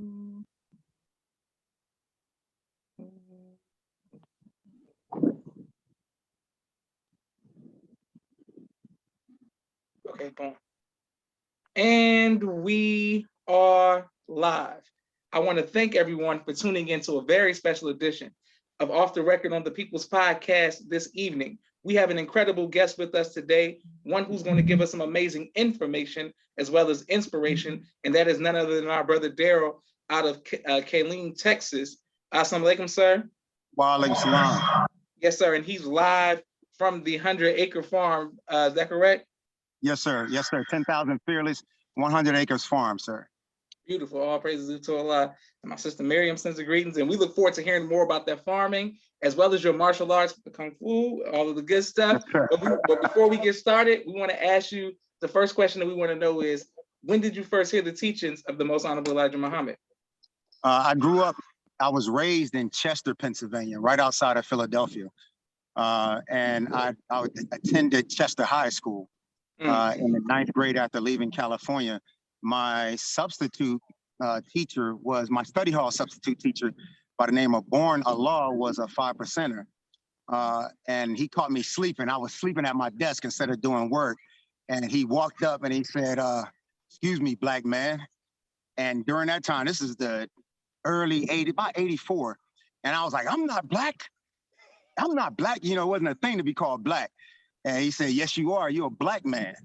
Okay, boom. And we are live. I want to thank everyone for tuning in to a very special edition of Off the Record on the People's Podcast this evening. We have an incredible guest with us today, one who's going to give us some amazing information as well as inspiration, and that is none other than our brother Daryl out of Kaleen, Texas. Assalamu alaikum, sir. Wa alaikum salam. Yes, sir, and he's live from the 100-acre farm. Is that correct? Yes, sir. Yes, sir. 10,000 fearless, 100 acres farm, sir. Beautiful. All praises to Allah. And my sister Miriam sends her greetings, and we look forward to hearing more about that farming, as well as your martial arts, the kung fu, all of the good stuff. But before we get started, we want to ask you, the first question that we want to know is, when did you first hear the teachings of the Most Honorable Elijah Muhammad? I was raised in Chester, Pennsylvania, right outside of Philadelphia. And I attended Chester High School. In the 9th grade after leaving California. My substitute teacher was my study hall substitute teacher by the name of Born Allah, was a 5%er. And he caught me sleeping. I was sleeping at my desk instead of doing work. And he walked up and he said, excuse me, black man. And during that time, this is the early 80s, about 84. And I was like, I'm not black. I'm not black. You know, it wasn't a thing to be called black. And he said, yes, you are. You're a black man.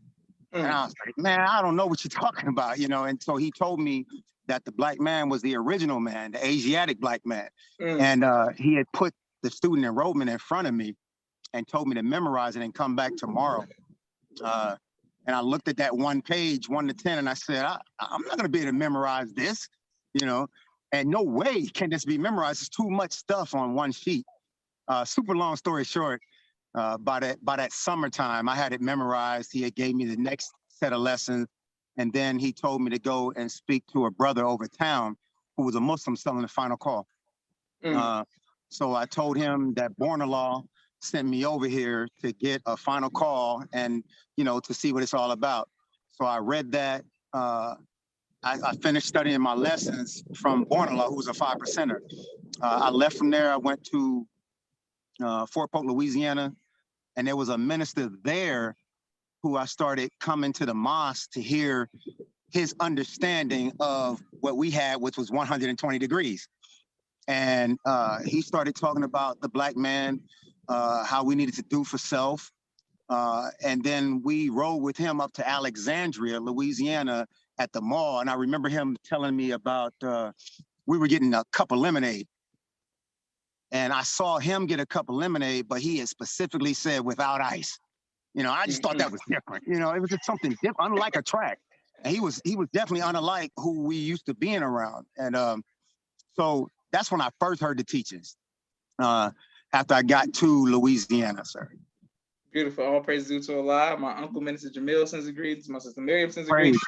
And I was like, man, I don't know what you're talking about, you know? And so he told me that the black man was the original man, the Asiatic black man. And he had put the student enrollment in front of me and told me to memorize it and come back tomorrow. And I looked at that one page, 1 to 10, and I said, I'm not gonna be able to memorize this, you know? And no way can this be memorized. It's too much stuff on one sheet. Super long story short, by that summertime, I had it memorized. He had gave me the next set of lessons. And then he told me to go and speak to a brother over town who was a Muslim selling the final call. So I told him that Born Allah sent me over here to get a final call and, you know, to see what it's all about. So I read that. I finished studying my lessons from Born Allah, who was a 5%er. I left from there. I went to Fort Polk, Louisiana, and there was a minister there who I started coming to the mosque to hear his understanding of what we had, which was 120 degrees. And he started talking about the black man, how we needed to do for self. And then we rode with him up to Alexandria, Louisiana at the mall. And I remember him telling me about, we were getting a cup of lemonade. And I saw him get a cup of lemonade, but he had specifically said without ice. You know, I just thought that was different. You know, it was just something different, unlike a track. And he was definitely unlike who we used to being around. And so that's when I first heard the teachings, after I got to Louisiana, sir. Beautiful. All praise due to Allah. My uncle, Minister Jamil, sends the greetings. My sister Miriam sends the greetings.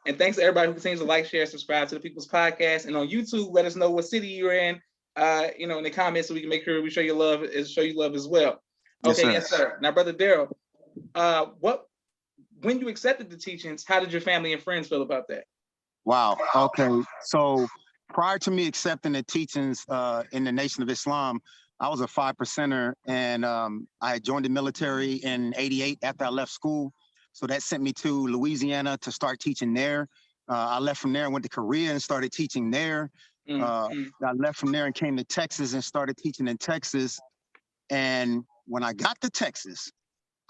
And thanks to everybody who continues to like, share, subscribe to the People's Podcast. And on YouTube, let us know what city you're in. You know, in the comments, so we can make sure we show you love as well. Okay, yes, sir. Now, brother Daryl, when you accepted the teachings, how did your family and friends feel about that? Wow. Okay. So prior to me accepting the teachings in the Nation of Islam, I was a 5%er, and I had joined the military in '88 after I left school. So that sent me to Louisiana to start teaching there. I left from there and went to Korea and started teaching there. I left from there and came to Texas and started teaching in Texas. And when I got to Texas,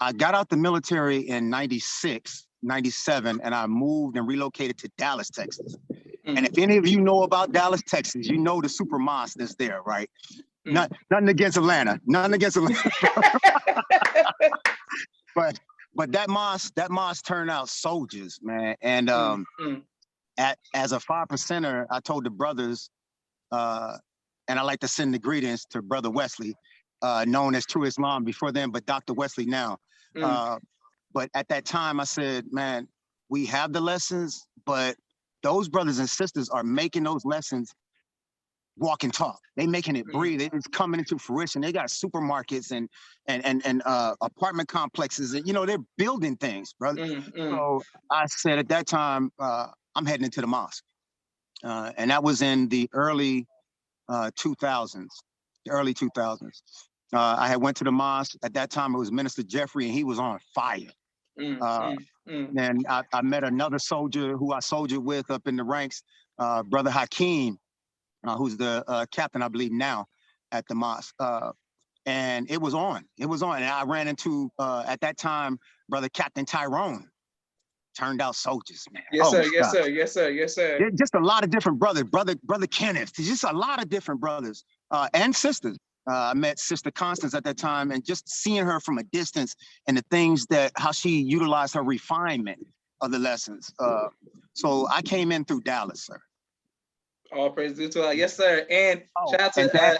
I got out the military in '96, '97, and I moved and relocated to Dallas, Texas. And if any of you know about Dallas, Texas, you know the super mosque that's there, right? Nothing against Atlanta, nothing against Atlanta. but that mosque turned out soldiers, man. And as a 5%er, I told the brothers, and I like to send the greetings to Brother Wesley, known as True Islam before then, but Dr. Wesley now. But at that time, I said, man, we have the lessons, but those brothers and sisters are making those lessons walk and talk. They making it breathe. It's coming into fruition. They got supermarkets and apartment complexes, and you know, they're building things, brother. So I said at that time, I'm heading into the mosque. And that was in the early 2000s, the early 2000s. I had went to the mosque. At that time, it was Minister Jeffrey, and he was on fire. And I met another soldier who I soldiered with up in the ranks, Brother Hakeem, who's the captain, I believe, now at the mosque. And it was on. It was on. And I ran into, at that time, Brother Captain Tyrone. Turned out soldiers, man. Yes, sir. Yes, sir. Yes, sir. Yes, sir. Just a lot of different brothers. Brother Kenneth. Just a lot of different brothers and sisters. I met Sister Constance at that time, and just seeing her from a distance and the things how she utilized her refinement of the lessons. So I came in through Dallas, sir. All praise due to Allah. Yes, sir. And shout out to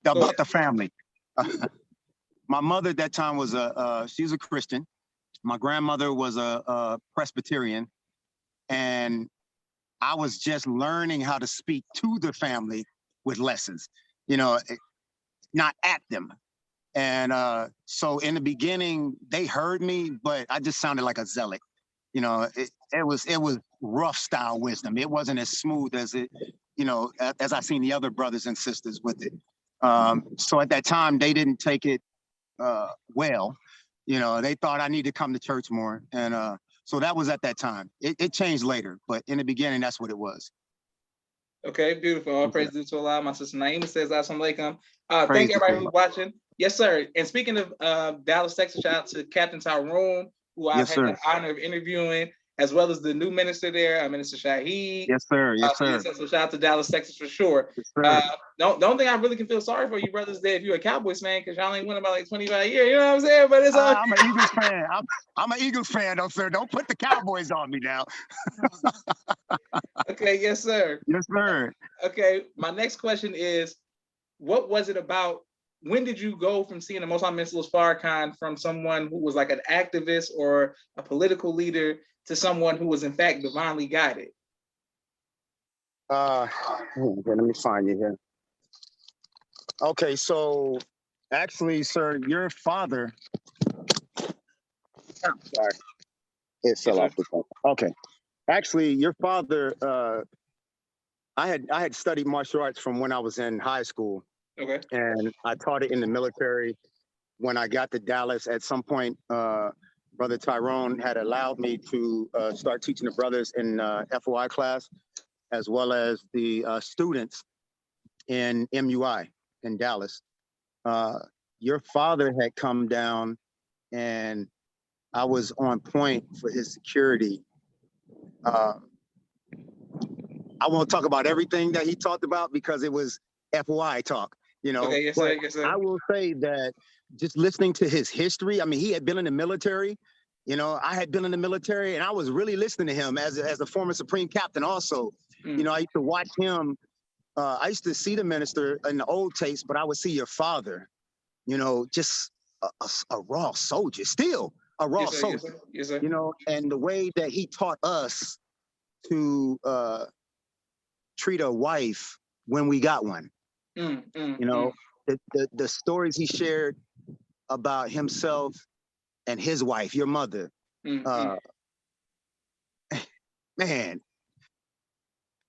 about the family. My mother at that time was she was a Christian. My grandmother was a Presbyterian, and I was just learning how to speak to the family with lessons, not at them. And so in the beginning, they heard me, but I just sounded like a zealot. It was rough style wisdom. It wasn't as smooth as as I seen the other brothers and sisters with it. So at that time, they didn't take it well. They thought I need to come to church more. And so that was at that time. It changed later, but in the beginning, that's what it was. Okay, beautiful. All praise due to Allah. My sister Naima says, Assalamu alaikum. Thank everybody who's watching. Yes, sir. And speaking of Dallas, Texas, shout out to Captain Tyrone, who I've had the honor of interviewing, as well as the new minister there, Minister Shaheed. Yes, sir. Yes, sir. So shout out to Dallas, Texas for sure. Yes, the only thing I really can feel sorry for you brothers there if you're a Cowboys fan, because y'all ain't won about like 25 years, you know what I'm saying? But it's all I'm an Eagles fan. I'm an Eagles fan, though, sir. Don't put the Cowboys on me now. Okay, yes, sir. Yes, sir. Okay, my next question is, what was it about? When did you go from seeing the Most High Min Farrakhan from someone who was like an activist or a political leader to someone who was in fact divinely guided? Let me find you here. Okay, so actually, sir, your father. Sorry, it fell off the phone. Okay, actually, your father. I had studied martial arts from when I was in high school. Okay. And I taught it in the military. When I got to Dallas, at some point, Brother Tyrone had allowed me to start teaching the brothers in FOI class, as well as the students in MUI in Dallas. Your father had come down, and I was on point for his security. I won't talk about everything that he talked about because it was FOI talk. Okay, yes, sir, yes, sir. I will say that just listening to his history, I mean, he had been in the military, I had been in the military, and I was really listening to him as a former Supreme Captain also. I used to watch him. I used to see the minister in the old tapes, but I would see your father, just a raw soldier, still a raw soldier, yes, sir. And the way that he taught us to treat a wife when we got one. The stories he shared about himself and his wife, your mother, man,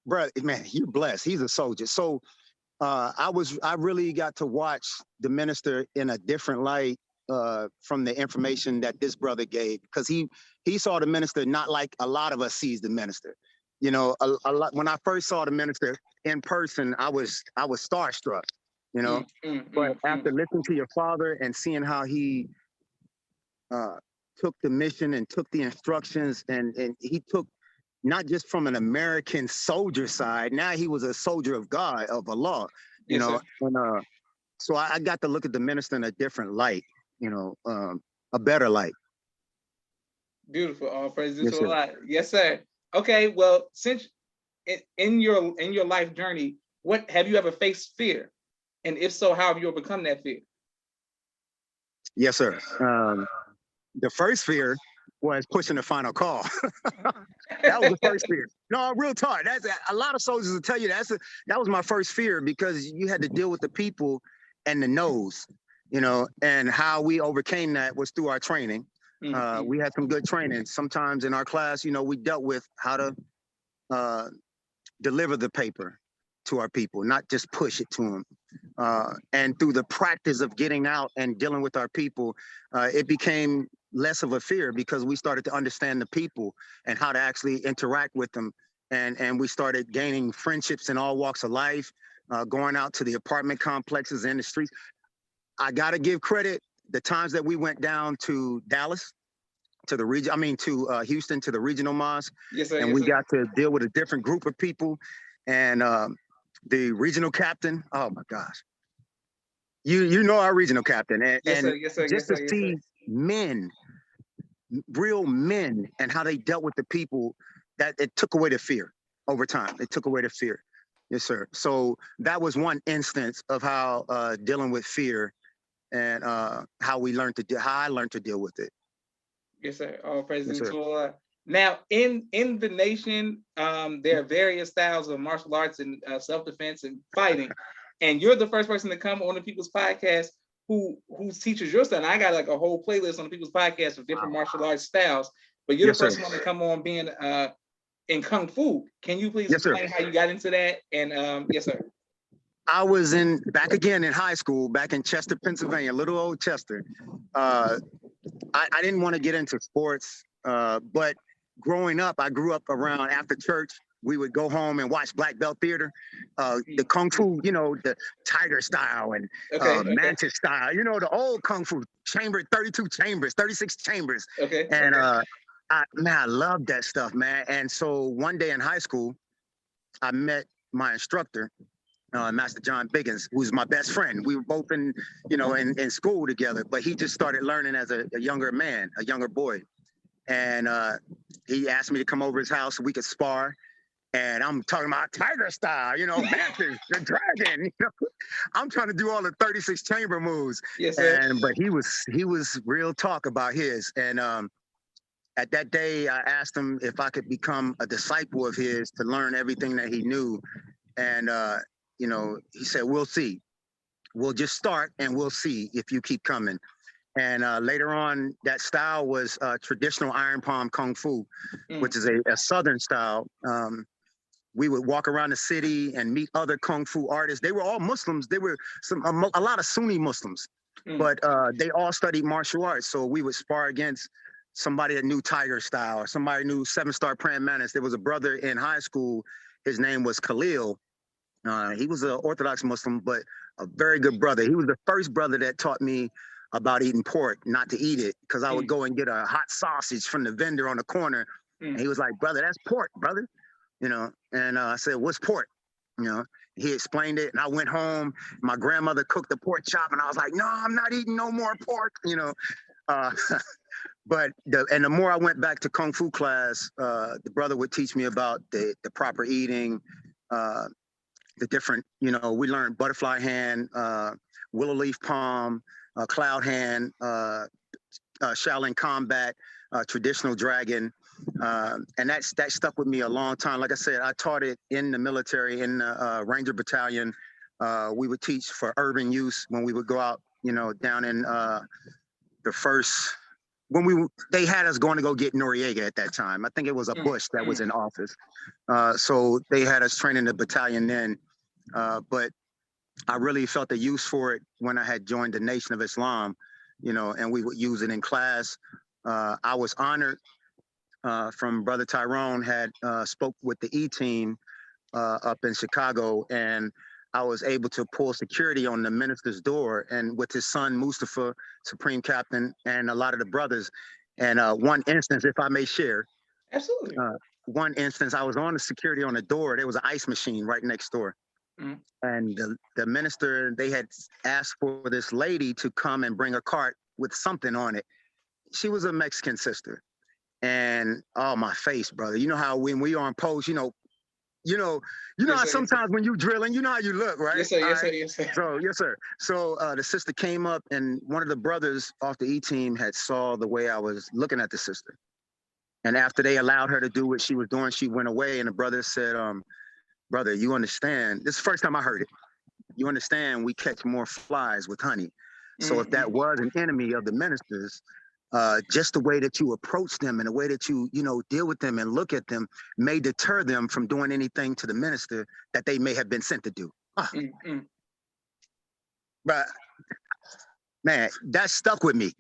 you're blessed. He's a soldier. So I really got to watch the minister in a different light from the information that this brother gave, because he saw the minister not like a lot of us sees the minister. A lot, when I first saw the minister in person, I was starstruck. But after listening to your father and seeing how he took the mission and took the instructions, and he took not just from an American soldier side, now he was a soldier of God, of Allah, and so I got to look at the minister in a different light, a better light. Beautiful. All praise to Allah. Yes, sir. Okay, well, since in your life journey, what have you ever faced fear? And if so, how have you overcome that fear? Yes, sir. The first fear was pushing the final call. That was the first fear. No, real talk. That's a lot of soldiers will tell you that was my first fear, because you had to deal with the people and the no's, and how we overcame that was through our training. We had some good training. Sometimes in our class, we dealt with how to deliver the paper to our people, not just push it to them. And through the practice of getting out and dealing with our people, it became less of a fear because we started to understand the people and how to actually interact with them. And we started gaining friendships in all walks of life, going out to the apartment complexes and the streets. I got to give credit, the times that we went down to Dallas, to the region, to Houston, to the regional mosque. Yes, sir. And Yes, we sir. got to deal with a different group of people. And the regional captain, oh my gosh. You know our regional captain. Yes, sir. And Yes, sir. just Yes, sir. to Yes, see sir. men, real men, and how they dealt with the people, that it took away the fear over time. It took away the fear. Yes, sir. So that was one instance of how dealing with fear and how I learned to deal with it. Yes, sir. All Yes, praise sir. to Allah. Now, in the nation, there are various styles of martial arts and self-defense and fighting, and you're the first person to come on the People's Podcast who teaches your style. And I got like a whole playlist on the People's Podcast of different martial arts styles, but you're Yes, the sir. first one to come on being in Kung Fu. Can you please Yes, sir. explain how you got into that? And yes, sir. I was back again in high school, back in Chester, Pennsylvania, little old Chester. I didn't want to get into sports, but growing up, I grew up around after church. We would go home and watch Black Belt Theater, the Kung Fu, the Tiger style and Mantis style, the old Kung Fu, 32 chambers, 36 chambers. Okay. And I loved that stuff, man. And so one day in high school, I met my instructor, Master John Biggins, who's my best friend. We were both in school together, but he just started learning as a younger man, a younger boy. And he asked me to come over his house so we could spar. And I'm talking about Tiger style, Mantis, the dragon. I'm trying to do all the 36 chamber moves. Yes, sir. But he was real talk about his. And at that day, I asked him if I could become a disciple of his to learn everything that he knew. And he said, "We'll see. We'll just start and we'll see if you keep coming." And later on, that style was traditional iron palm kung fu, which is a southern style. We would walk around the city and meet other kung fu artists. They were all Muslims. They were a lot of Sunni Muslims, but they all studied martial arts. So we would spar against somebody that knew Tiger style, or somebody knew 7-Star Praying Mantis. There was a brother in high school. His name was Khalil. He was an Orthodox Muslim, but a very good brother. He was the first brother that taught me about eating pork, not to eat it, because I would go and get a hot sausage from the vendor on the corner. And he was like, "Brother, that's pork, brother." And I said, "What's pork?" He explained it, and I went home. My grandmother cooked the pork chop, and I was like, "No, I'm not eating no more pork." But the more I went back to Kung Fu class, the brother would teach me about the proper eating, the different, we learned butterfly hand, willow leaf palm, cloud hand, Shaolin combat, traditional dragon. And that stuck with me a long time. Like I said, I taught it in the military, in the Ranger Battalion. We would teach for urban use when we would go out, down in the first, when they had us going to go get Noriega at that time. I think it was a Bush that was in office. So they had us training the battalion then. But I really felt the use for it when I had joined the Nation of Islam, and we would use it in class. I was honored from Brother Tyrone had spoke with the E-team up in Chicago, and I was able to pull security on the minister's door, and with his son Mustafa, Supreme Captain, and a lot of the brothers. And one instance, if I may share, absolutely. One instance, I was on the security on the door. There was an ice machine right next door. And the minister, they had asked for this lady to come and bring a cart with something on it. She was a Mexican sister. And oh, my face, brother. You know how when we are on post, how sometimes when you drilling, how you look, right? Yes, sir. Yes, sir. Yes, sir. So, yes, sir. So the sister came up, and one of the brothers off the E-team had saw the way I was looking at the sister. And after they allowed her to do what she was doing, she went away. And the brother said, "Brother, you understand, this is the first time I heard it. You understand we catch more flies with honey. So if that was an enemy of the ministers, just the way that you approach them and the way that you deal with them and look at them may deter them from doing anything to the minister that they may have been sent to do. But man, that stuck with me.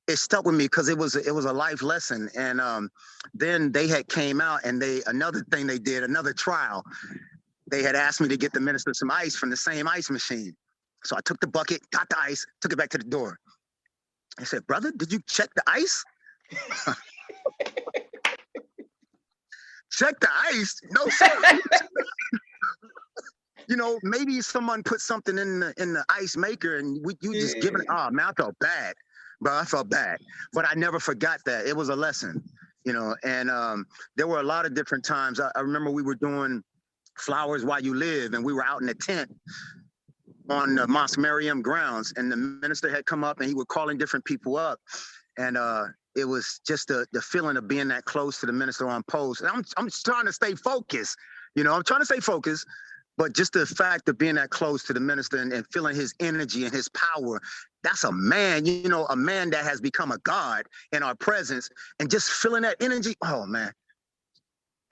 It stuck with me because it was a life lesson. And then they had came out and another thing they did, another trial. They had asked me to get the minister some ice from the same ice machine. So I took the bucket, got the ice, took it back to the door. I said, "Brother, did you check the ice?" Check the ice? No, sir. Maybe someone put something in the ice maker and you just giving it. Oh, man, I felt bad. Bro, I felt bad. But I never forgot that. It was a lesson, and there were a lot of different times. I remember we were doing Flowers While You Live, and we were out in the tent on the Mosque Mariam grounds, and the minister had come up and he was calling different people up. And it was just the feeling of being that close to the minister on post. And I'm just trying to stay focused, I'm trying to stay focused. But just the fact of being that close to the minister and feeling his energy and his power, that's a man, a man that has become a God in our presence, and just feeling that energy. Oh man,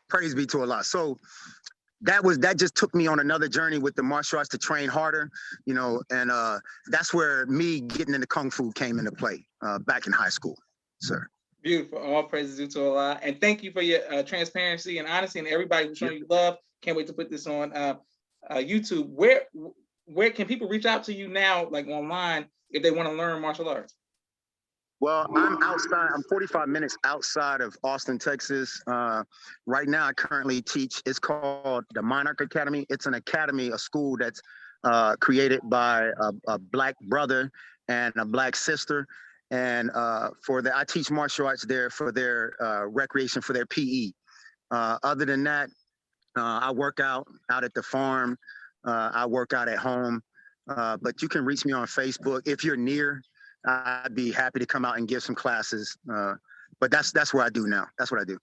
praise be to Allah. So that just took me on another journey with the martial arts to train harder, and that's where me getting into Kung Fu came into play back in high school, sir. Beautiful. All praises due to Allah. And thank you for your transparency and honesty, and everybody who's showing you love. Can't wait to put this on YouTube. Where can people reach out to you now, like online, if they want to learn martial arts? Well, I'm outside. I'm 45 minutes outside of Austin, Texas. Right now, I currently teach. It's called the Monarch Academy. It's an academy, a school that's created by a Black brother and a Black sister. And I teach martial arts there for their recreation, for their PE. Other than that, I work out at the farm. I work out at home. But you can reach me on Facebook. If you're near, I'd be happy to come out and give some classes. But that's what I do now. That's what I do.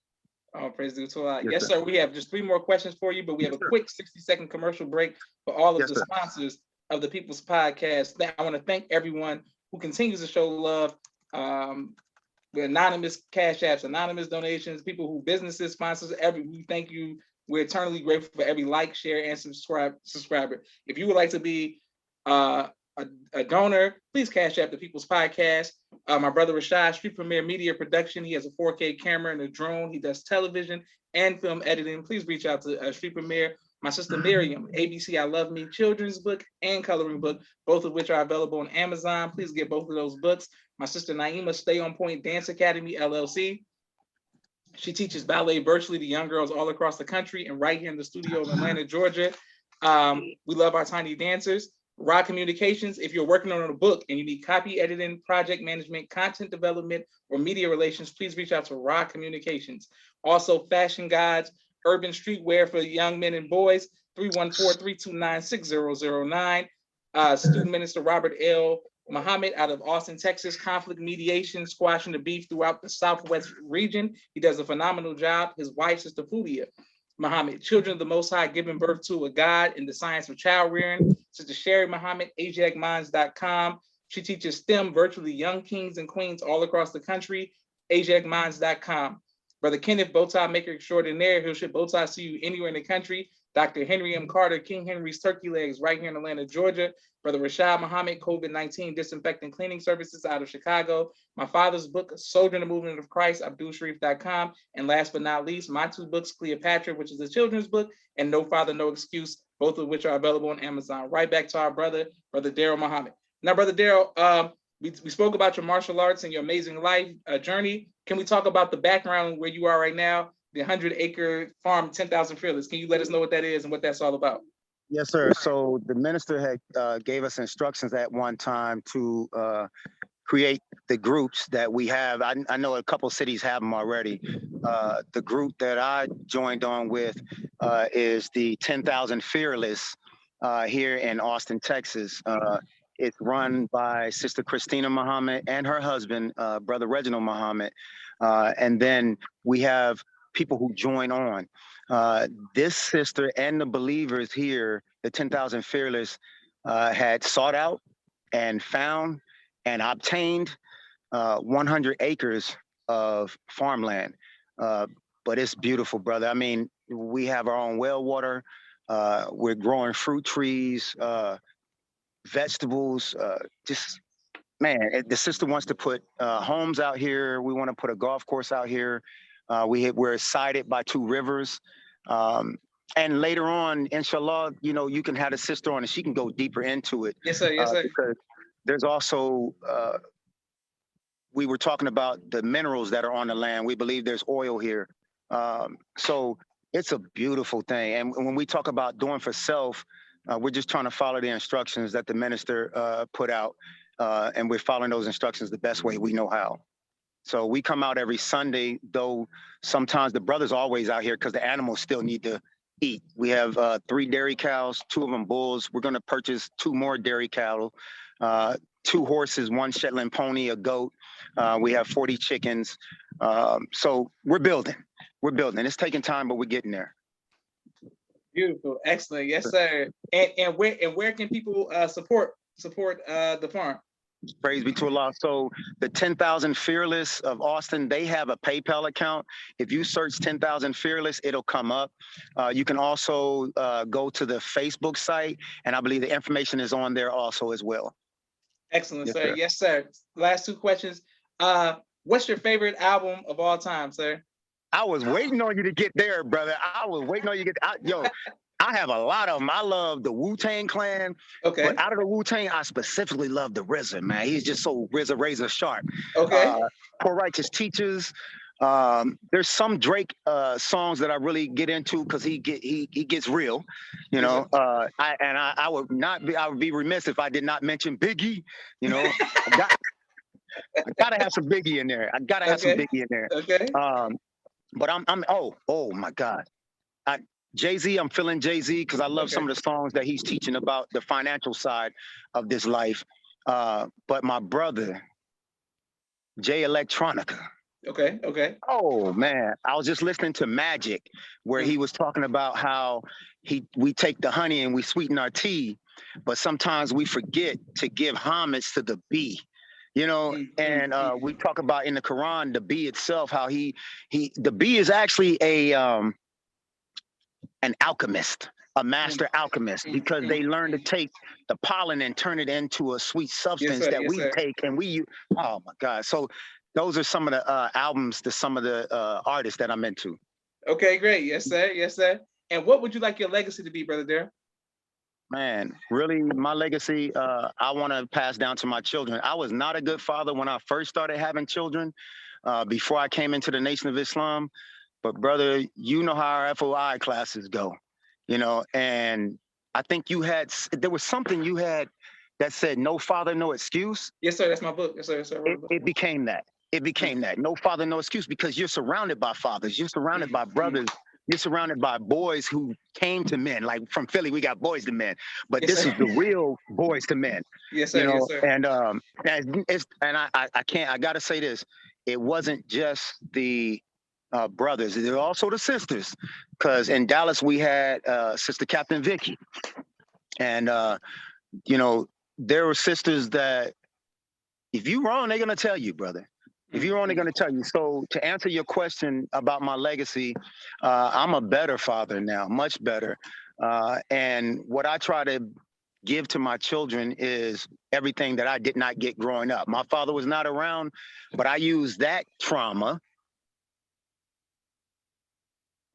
Oh, praise be to Allah. Yes, sir. We have just 3 more questions for you, but we have a quick 60-second commercial break for all of the sponsors of the People's Podcast. I want to thank everyone who continues to show love. The anonymous cash apps, anonymous donations, people who businesses sponsors, we thank you. We're eternally grateful for every like, share, and subscriber. If you would like to be a donor, please cash app the People's Podcast. My brother Rashad, Street Premier Media Production. He has a 4K camera and a drone. He does television and film editing. Please reach out to Street Premier. My sister Miriam, ABC I Love Me children's book and coloring book, both of which are available on Amazon. Please get both of those books. My sister Naima, Stay On Point Dance Academy, LLC. She teaches ballet virtually to young girls all across the country and right here in the studio in Atlanta, Georgia. We love our tiny dancers. Raw Communications, if you're working on a book and you need copy editing, project management, content development, or media relations, please reach out to Raw Communications. Also, Fashion Gods, urban streetwear for young men and boys, 314-329-6009. Student Minister Robert L. Muhammad out of Austin, Texas, conflict mediation, squashing the beef throughout the Southwest region. He does a phenomenal job. His wife, Sister Fudia Muhammad, Children of the Most High, giving birth to a God in the science of child rearing. Sister Sherry Muhammad, AsiaticMinds.com. She teaches STEM virtually young kings and queens all across the country, AsiaticMinds.com. Brother Kenneth, Bowtie Maker Extraordinaire, he'll ship bow ties to you anywhere in the country. Dr. Henry M. Carter, King Henry's Turkey Legs, right here in Atlanta, Georgia. Brother Rashad Muhammad, COVID-19 Disinfectant Cleaning Services out of Chicago. My father's book, Soldier in the Movement of Christ, AbdulSharif.com. And last but not least, my 2 books, Cleopatra, which is a children's book, and No Father, No Excuse, both of which are available on Amazon. Right back to our brother Daryl Muhammad. Now, Brother Daryl, we spoke about your martial arts and your amazing life journey. Can we talk about the background where you are right now? The 100-acre farm, 10,000 Fearless. Can you let us know what that is and what that's all about? Yes, sir. So the minister had gave us instructions at one time to create the groups that we have. I know a couple cities have them already. The group that I joined on with is the 10,000 Fearless here in Austin, Texas. It's run by Sister Christina Muhammad and her husband, Brother Reginald Muhammad. And then we have people who join on. This sister and the believers here, the 10,000 Fearless, had sought out and found and obtained 100 acres of farmland. But it's beautiful, brother. I mean, we have our own well water. We're growing fruit trees, vegetables. Just man, the sister wants to put homes out here. We want to put a golf course out here. We're sited by 2 rivers. And later on, inshallah, you know, you can have the sister on and she can go deeper into it. Yes, sir. Yes, sir. Because there's also, we were talking about the minerals that are on the land. We believe there's oil here. So it's a beautiful thing. And when we talk about doing for self, we're just trying to follow the instructions that the minister put out. And we're following those instructions the best way we know how. So we come out every Sunday, though sometimes the brothers are always out here because the animals still need to eat. We have 3 dairy cows, 2 of them bulls. We're going to purchase 2 more dairy cattle, 2 horses, 1 Shetland pony, a goat. We have 40 chickens. So we're building. We're building. It's taking time, but we're getting there. Beautiful, excellent, yes, sir. And where can people support the farm? Praise be to Allah. So the 10,000 Fearless of Austin, they have a PayPal account. If you search 10,000 Fearless, it'll come up. You can also go to the Facebook site, and I believe the information is on there also as well. Excellent, Yes, sir. sir. Yes, sir. Last 2 questions. What's your favorite album of all time, sir? I was waiting on you to get there, brother. I was waiting on you to get. Yo, I have a lot of them. I love the Wu-Tang Clan, Okay. but out of the Wu-Tang, I specifically love the RZA, man. He's just so razor sharp. Okay. Poor Righteous Teachers. There's some Drake songs that I really get into because he gets real, you know. I would be remiss if I did not mention Biggie. You know, I gotta have some Biggie in there. I gotta have some Biggie in there. Okay. But I'm oh my God. Jay-Z, I'm feeling Jay-Z because I love some of the songs that he's teaching about the financial side of this life. But my brother, Jay Electronica. Okay. Oh man, I was just listening to Magic, where he was talking about how we take the honey and we sweeten our tea, but sometimes we forget to give homage to the bee. You know, and we talk about in the Quran the bee itself, how the bee is actually an alchemist, a master alchemist, because they learn to take the pollen and turn it into a sweet substance that we take and we use. Oh my God. So those are some of the albums to some of the artists that I'm into. Okay, great. Yes, sir. Yes, sir. And what would you like your legacy to be, Brother Daryl? Man, really, my legacy, I want to pass down to my children. I was not a good father when I first started having children, before I came into the Nation of Islam. But brother, you know how our FOI classes go, you know, and I think there was something you had that said, no father, no excuse. Yes, sir. That's my book. Yes, sir. Yes, sir. It became that. It became that. No father, no excuse, because you're surrounded by fathers. You're surrounded by brothers. You're surrounded by boys who came to men. Like from Philly, we got Boys to Men, but this is the real Boys to Men. Yes, sir. You know, yes, sir. And I gotta say this. It wasn't just the brothers. There were also the sisters, because in Dallas we had Sister Captain Vicky, and you know, there were sisters that if you wrong, they're gonna tell you, brother. If you're only going to tell you. So to answer your question about my legacy, I'm a better father now, much better. And what I try to give to my children is everything that I did not get growing up. My father was not around, but I use that trauma.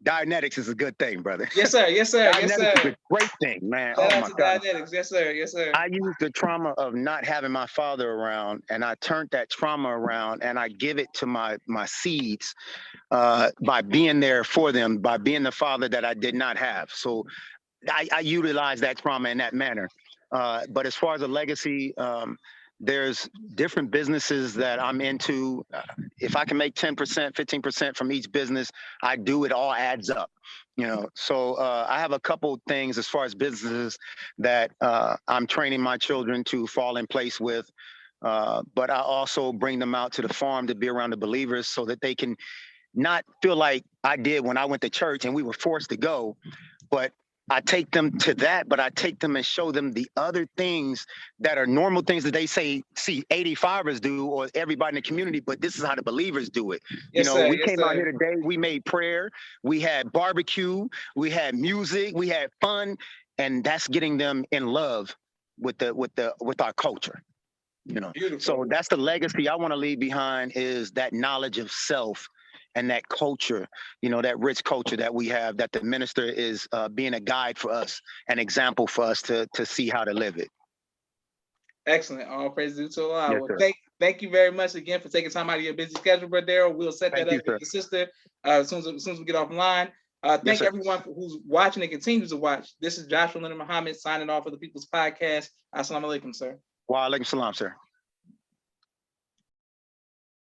Dianetics is a good thing, brother. Yes, sir. Yes, sir. Dianetics yes, sir. is a great thing, man. Shout oh out my to God. Dianetics. Yes, sir. Yes, sir. I used the trauma of not having my father around, and I turned that trauma around, and I give it to my seeds by being there for them, by being the father that I did not have. So I utilize that trauma in that manner. But as far as a legacy, there's different businesses that I'm into. If I can make 10%, 15% from each business, I do. It all adds up, you know. So I have a couple things as far as businesses that I'm training my children to fall in place with. But I also bring them out to the farm to be around the believers so that they can not feel like I did when I went to church and we were forced to go, but I take them to that, but I take them and show them the other things that are normal things that they see 85ers do or everybody in the community, but this is how the believers do it. Yes, sir. We Yes, came out sir. here today, we made prayer, we had barbecue, we had music, we had fun, and that's getting them in love with our culture. Beautiful. So that's the legacy I want to leave behind, is that knowledge of self and that culture, that rich culture that we have, that the minister is being a guide for us, an example for us to see how to live it. Excellent. All praise due to Allah. Yes, Well, thank you very much again for taking time out of your busy schedule, Brother Daryl. We'll set that up with your sister as soon as we get offline. Thank everyone who's watching and continues to watch. This is Joshua Leonard Muhammad signing off for the People's Podcast. Assalamu alaikum, sir. Wa alaikum salam, sir.